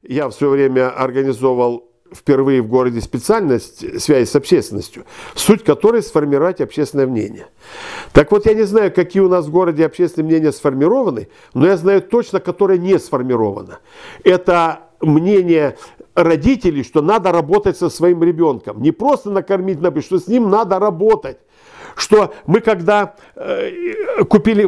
я в свое время организовал впервые в городе специальность «Связь с общественностью», суть которой сформировать общественное мнение. Так вот, я не знаю, какие у нас в городе общественные мнения сформированы, но я знаю точно, которое не сформировано. Это мнение родителей, что надо работать со своим ребенком. Не просто накормить, что с ним надо работать. Что мы когда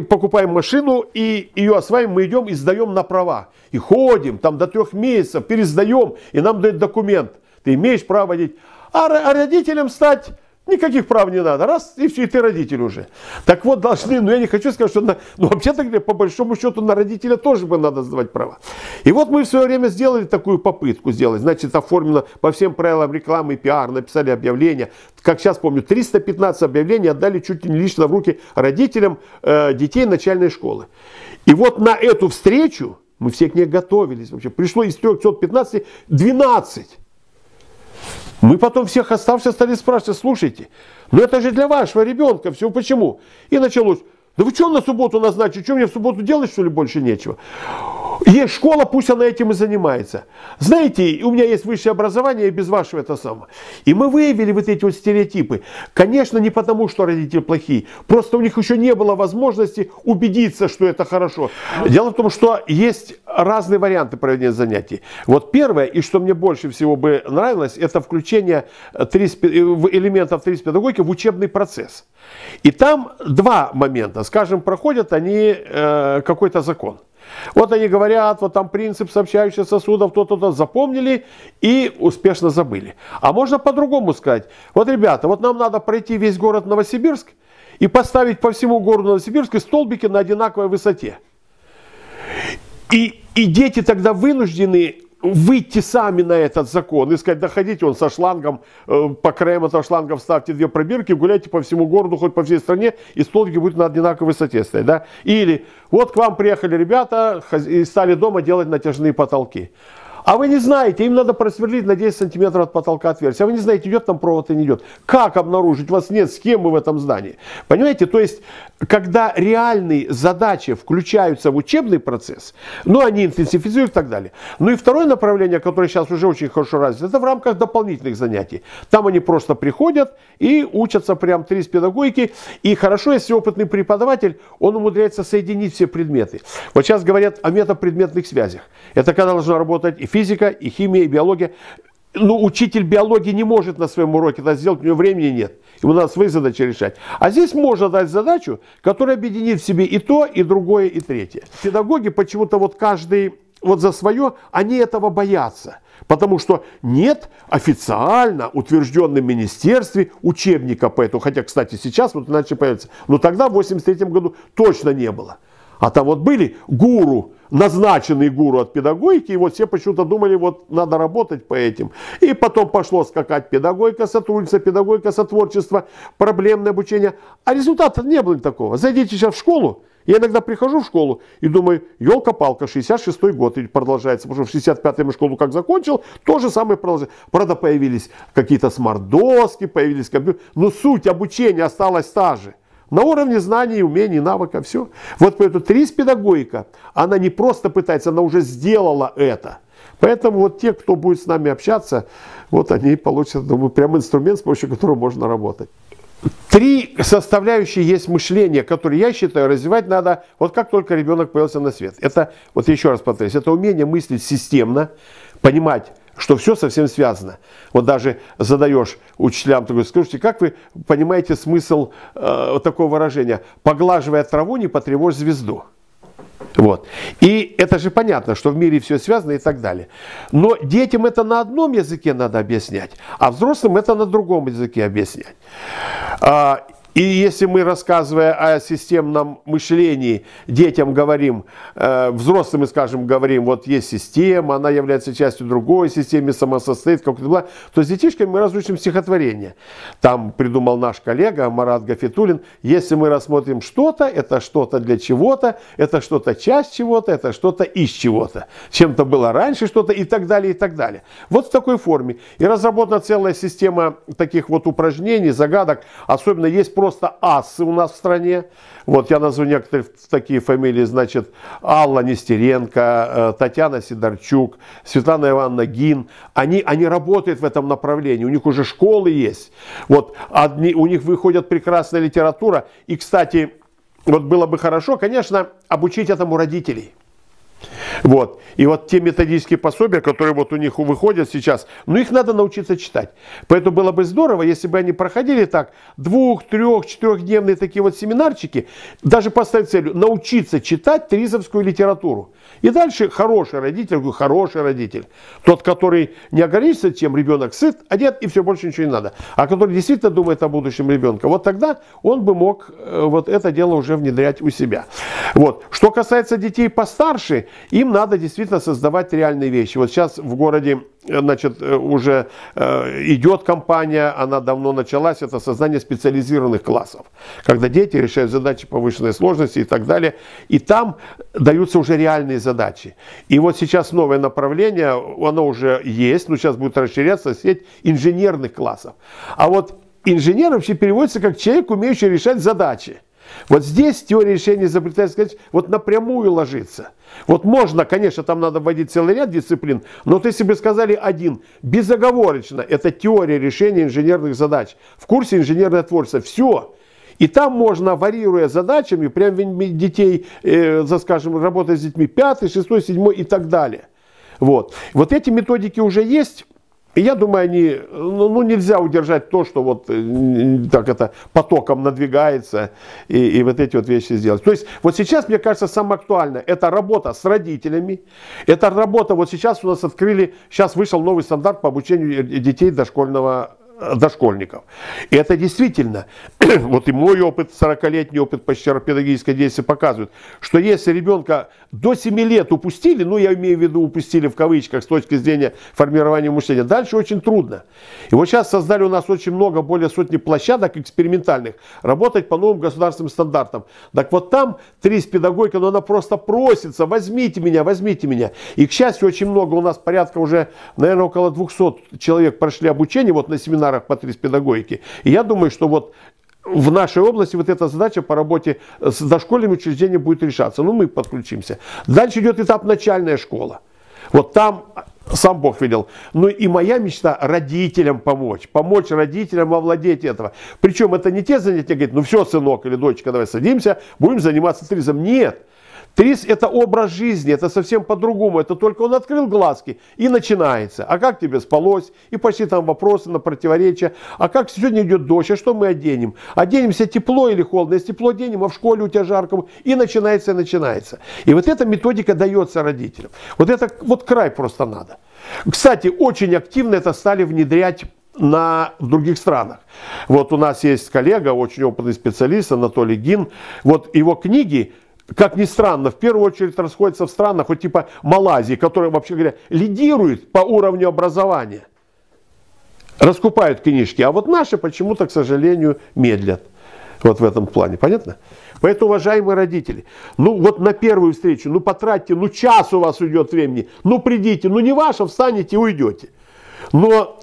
покупаем машину и ее осваиваем, мы идем и сдаем на права. И ходим там до 3 месяцев, пересдаем, и нам дают документ. Ты имеешь право водить. А родителям стать никаких прав не надо. Раз, и все, и ты родитель уже. Так вот, должны, я не хочу сказать, что вообще-то говоря, по большому счету на родителя тоже бы надо сдавать права. И вот мы в свое время сделали такую попытку сделать. Значит, оформлено по всем правилам рекламы и пиар, написали объявления. Как сейчас помню, 315 объявлений отдали чуть ли не лично в руки родителям детей начальной школы. И вот на эту встречу мы все к ней готовились. Вообще. Пришло из 315 12. Мы потом всех оставшихся стали спрашивать: слушайте, ну это же для вашего ребенка, все почему? И началось: да вы что на субботу назначили, что мне в субботу делать, что ли, больше нечего? Есть школа, пусть она этим и занимается. Знаете, у меня есть высшее образование, и без вашего это самое. И мы выявили вот эти вот стереотипы. Конечно, не потому, что родители плохие. Просто у них еще не было возможности убедиться, что это хорошо. Дело в том, что есть разные варианты проведения занятий. Вот первое, и что мне больше всего бы нравилось, это включение элементов 3 педагогики в учебный процесс. И там два момента. Скажем, проходят они какой-то закон. Вот они говорят, вот там принцип сообщающих сосудов, то-то запомнили и успешно забыли. А можно по-другому сказать. Вот, ребята, вот нам надо пройти весь город Новосибирск и поставить по всему городу Новосибирск столбики на одинаковой высоте. И дети тогда вынуждены выйти сами на этот закон и сказать: да ходите он со шлангом, по краям этого шланга вставьте 2 пробирки, гуляйте по всему городу, хоть по всей стране, и столбики будут на одинаковой высоте стоять. Да? Или вот к вам приехали ребята и стали дома делать натяжные потолки. А вы не знаете, им надо просверлить на 10 сантиметров от потолка отверстие. А вы не знаете, идет там провод или не идет. Как обнаружить? У вас нет схемы в этом здании. Понимаете? То есть, когда реальные задачи включаются в учебный процесс, они интенсифицируют и так далее. Ну и второе направление, которое сейчас уже очень хорошо развито, это в рамках дополнительных занятий. Там они просто приходят и учатся прям 3 педагогики. И хорошо, если опытный преподаватель, он умудряется соединить все предметы. Вот сейчас говорят о метапредметных связях. Это когда должна работать и физика, и химия, и биология. Ну, учитель биологии не может на своем уроке это сделать, у него времени нет. Ему надо свои задачи решать. А здесь можно дать задачу, которая объединит в себе и то, и другое, и третье. Педагоги почему-то вот каждый вот за свое, они этого боятся. Потому что нет официально утвержденном министерстве учебника по этому. Хотя, кстати, сейчас вот иначе появится. Но тогда, в 1983 году, точно не было. А там вот были гуру, назначенные гуру от педагогики, и вот все почему-то думали, вот надо работать по этим. И потом пошло скакать педагогика, сотрудница, педагогика, сотворчество, проблемное обучение. А результата не было такого. Зайдите сейчас в школу. Я иногда прихожу в школу и думаю: елка-палка, 66-й год и продолжается. Потому что в 65-м школу как закончил, то же самое продолжается. Правда, появились какие-то смарт-доски, появились компьютеры. Но суть обучения осталась та же. На уровне знаний, умений, навыков, все. Вот поэтому 3 педагогика, она не просто пытается, она уже сделала это. Поэтому вот те, кто будет с нами общаться, вот они получат, думаю, прям инструмент, с помощью которого можно работать. 3 составляющие есть мышление, которые, я считаю, развивать надо, вот как только ребенок появился на свет. Это, вот еще раз повторюсь, это умение мыслить системно, понимать, что все совсем связано. Вот даже задаешь учителям, такой: скажите, как вы понимаете смысл такого выражения? Поглаживая траву, не потревожь звезду. Вот. И это же понятно, что в мире все связано и так далее. Но детям это на одном языке надо объяснять, а взрослым это на другом языке объяснять. И если мы, рассказывая о системном мышлении, детям говорим, взрослым, мы скажем, говорим: вот есть система, она является частью другой системы, самосостоит, то с детишками мы разучим стихотворение. Там придумал наш коллега Марат Гафитуллин: если мы рассмотрим что-то, это что-то для чего-то, это что-то часть чего-то, это что-то из чего-то. Чем-то было раньше что-то и так далее, и так далее. Вот в такой форме. И разработана целая система таких вот упражнений, загадок. Особенно есть просто просто асы у нас в стране. Вот я назову некоторые такие фамилии, значит, Алла Нестеренко, Татьяна Сидорчук, Светлана Ивановна Гин. Они работают в этом направлении, у них уже школы есть. Вот, у них выходит прекрасная литература. И, кстати, вот было бы хорошо, конечно, обучить этому родителей. Вот. И вот те методические пособия, которые вот у них выходят сейчас, ну их надо научиться читать. Поэтому было бы здорово, если бы они проходили так 2-, 3-, 4-дневные такие вот семинарчики, даже поставить целью научиться читать тризовскую литературу. И дальше хороший родитель, тот, который не ограничится тем, ребенок сыт, одет и все, больше ничего не надо, а который действительно думает о будущем ребенка, вот тогда он бы мог вот это дело уже внедрять у себя. Вот. Что касается детей постарше, им надо действительно создавать реальные вещи. Вот сейчас в городе, значит, уже идет кампания, она давно началась, это создание специализированных классов, когда дети решают задачи повышенной сложности и так далее, и там даются уже реальные задачи. И вот сейчас новое направление, оно уже есть, но сейчас будет расширяться сеть инженерных классов. А вот инженер вообще переводится как человек, умеющий решать задачи. Вот здесь теория решения изобретательского вот напрямую ложится. Вот можно, конечно, там надо вводить целый ряд дисциплин, но вот если бы сказали один, безоговорочно, это теория решения инженерных задач, в курсе инженерное творчество, все. И там можно, варьируя задачами, прям детей, скажем, работать с детьми 5, 6, 7 и так далее. Вот эти методики уже есть. И я думаю, они, нельзя удержать то, что вот так это потоком надвигается, и вот эти вот вещи сделать. То есть вот сейчас, мне кажется, самое актуальное, это работа с родителями, это работа, вот сейчас у нас сейчас вышел новый стандарт по обучению детей дошкольников. И это действительно, вот и мой опыт, 40-летний опыт педагогической деятельности показывает, что если ребенка до 7 лет упустили, я имею в виду упустили в кавычках с точки зрения формирования мышления, дальше очень трудно. И вот сейчас создали у нас очень много, более сотни площадок экспериментальных, работать по новым государственным стандартам. Так вот там педагогика, она просто просится, возьмите меня. И, к счастью, очень много, у нас порядка уже, наверное, около 200 человек прошли обучение вот на семинарах по педагогике. И я думаю, что вот в нашей области вот эта задача по работе с дошкольными учреждениями будет решаться. Мы подключимся. Дальше идет этап начальная школа. Вот там сам Бог видел. И моя мечта родителям помочь родителям овладеть этого. Причем это не те занятия, говорит, все, сынок или дочка, давай садимся, будем заниматься тризом. Нет. Триз – это образ жизни, это совсем по-другому. Это только он открыл глазки и начинается. А как тебе спалось? И почти там вопросы на противоречия. А как сегодня идет дождь? А что мы оденем? Оденемся тепло или холодно? Если тепло оденем, а в школе у тебя жарко. И начинается. И вот эта методика дается родителям. Вот это вот край просто надо. Кстати, очень активно это стали внедрять в других странах. Вот у нас есть коллега, очень опытный специалист Анатолий Гин. Вот его книги, как ни странно, в первую очередь расходятся в странах, вот типа Малайзии, которая, вообще говоря, лидирует по уровню образования. Раскупают книжки, а вот наши почему-то, к сожалению, медлят. Вот в этом плане, понятно? Поэтому, уважаемые родители, вот на первую встречу, потратьте, час у вас уйдет времени, придите, не ваше, встанете и уйдете. Но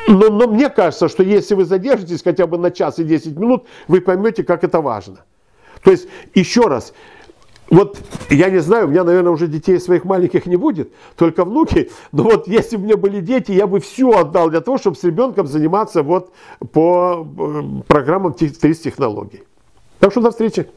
мне кажется, что если вы задержитесь хотя бы на час и 10 минут, вы поймете, как это важно. То есть, еще раз, вот я не знаю, у меня, наверное, уже детей своих маленьких не будет, только внуки, но вот если бы у меня были дети, я бы все отдал для того, чтобы с ребенком заниматься вот по программам ТРИЗ технологий. Так что до встречи.